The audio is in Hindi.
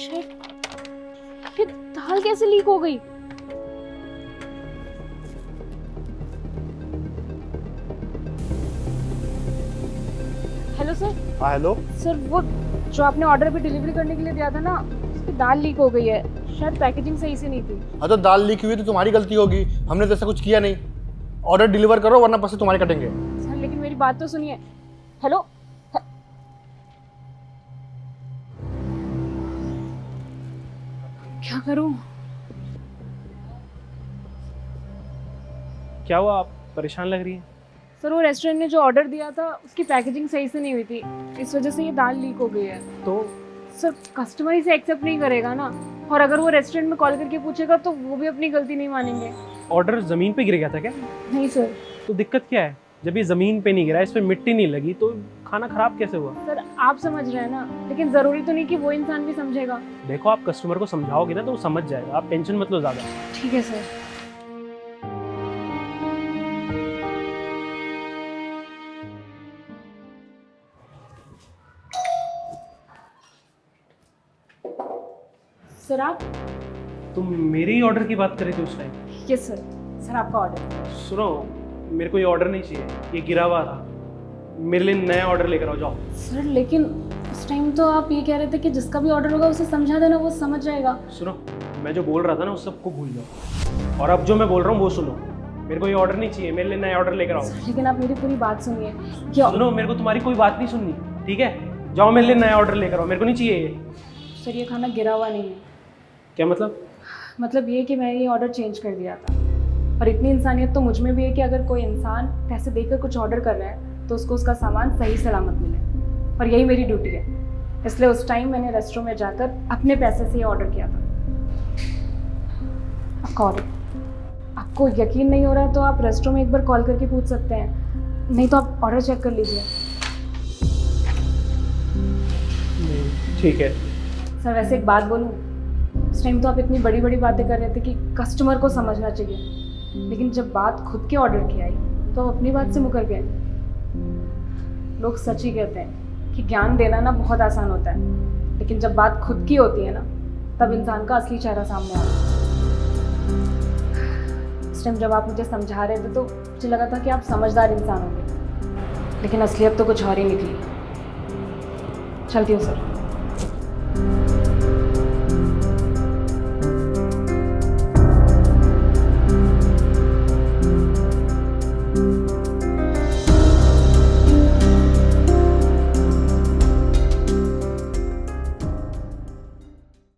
शिट, ये दाल कैसे लीक हो गई? Hello sir. हाँ हेलो। सर वो जो आपने ऑर्डर पे डिलीवरी करने के लिए दिया था ना, उसकी दाल लीक हो गई है। शायद पैकेजिंग सही से नहीं थी। हाँ तो दाल लीक हुई तो तुम्हारी गलती होगी, हमने तो ऐसा कुछ किया नहीं। ऑर्डर डिलीवर करो वरना पैसे तुम्हारे कटेंगे। सर लेकिन मेरी बात तो सुनिए। हेलो। क्या करूं? क्या हुआ, आप परेशान लग रही हैं? सर वो रेस्टोरेंट ने जो ऑर्डर दिया था उसकी पैकेजिंग सही से नहीं हुई थी, इस वजह से ये दाल लीक हो गई है। तो सर कस्टमर इसे एक्सेप्ट नहीं करेगा ना, और अगर वो रेस्टोरेंट में कॉल करके पूछेगा तो वो भी अपनी गलती नहीं मानेंगे। ऑर्डर ज़मीन पे गिर गया था क्या? नहीं सर। तो दिक्कत क्या है? जब ये ज़मीन पे नहीं गिरा, इस पे मिट्टी नहीं लगी, तो खाना खराब कैसे हुआ? सर आप समझ रहे हैं ना, लेकिन ज़रूरी तो नहीं कि वो इंसान भी समझेगा। देखो, आप कस्टमर को समझाओगे ना तो वो समझ जाएगा, आप टेंशन मत लो ज़्यादा। ठीक है सर। सर आप? तुम मेरे ही ऑर्डर की बात कर रहे थे उस टाइम? Yes sir. सर आपका ऑर्डर। सुनो, मेरे को ये ऑर्डर नहीं चाहिए, ये गिरा हुआ था। मेरे लिए नया ऑर्डर लेकर आओ, जाओ। सर लेकिन उस टाइम तो आप ये कह रहे थे कि जिसका भी ऑर्डर होगा उसे समझा देना, वो समझ जाएगा। सुनो, मैं जो बोल रहा था ना उस सबको भूल जाओ, और अब जो मैं बोल रहा हूँ वो सुनो। मेरे को ये ऑर्डर नहीं चाहिए, मेरे लिए नया ऑर्डर लेकर आओ। सर लेकिन आप मेरी पूरी बात सुनिए। क्या? सुनो, मेरे को तुम्हारी कोई बात नहीं सुननी, ठीक है? जाओ, मेरे लिए नया ऑर्डर लेकर आओ, मेरे को नहीं चाहिए ये। सर ये खाना गिरा हुआ नहीं है। क्या मतलब? मतलब ये कि मैंने ये ऑर्डर चेंज कर दिया था, और इतनी इंसानियत तो मुझ में भी है कि अगर कोई इंसान पैसे देकर कुछ ऑर्डर कर रहा है तो उसको उसका सामान सही सलामत मिले, और यही मेरी ड्यूटी है। इसलिए उस टाइम मैंने रेस्टोरेंट में जाकर अपने पैसे से ये ऑर्डर किया था। आपका ऑर्डर। आपको यकीन नहीं हो रहा है तो आप रेस्टोरेंट में एक बार कॉल करके पूछ सकते हैं, नहीं तो आप ऑर्डर चेक कर लीजिए। ठीक है। सर वैसे एक बात बोलूँ, उस टाइम तो आप इतनी बड़ी बड़ी बातें कर रहे थे कि कस्टमर को समझना चाहिए, लेकिन जब बात खुद के ऑर्डर की आई तो आप अपनी बात से मुकर गए। लोग सच ही कहते हैं कि ज्ञान देना ना बहुत आसान होता है, लेकिन जब बात खुद की होती है ना तब इंसान का असली चेहरा सामने आता है। इस टाइम जब आप मुझे समझा रहे थे तो मुझे लगा था कि आप समझदार इंसान होंगे, लेकिन असलियत तो कुछ और ही निकली। चलती हूँ सर।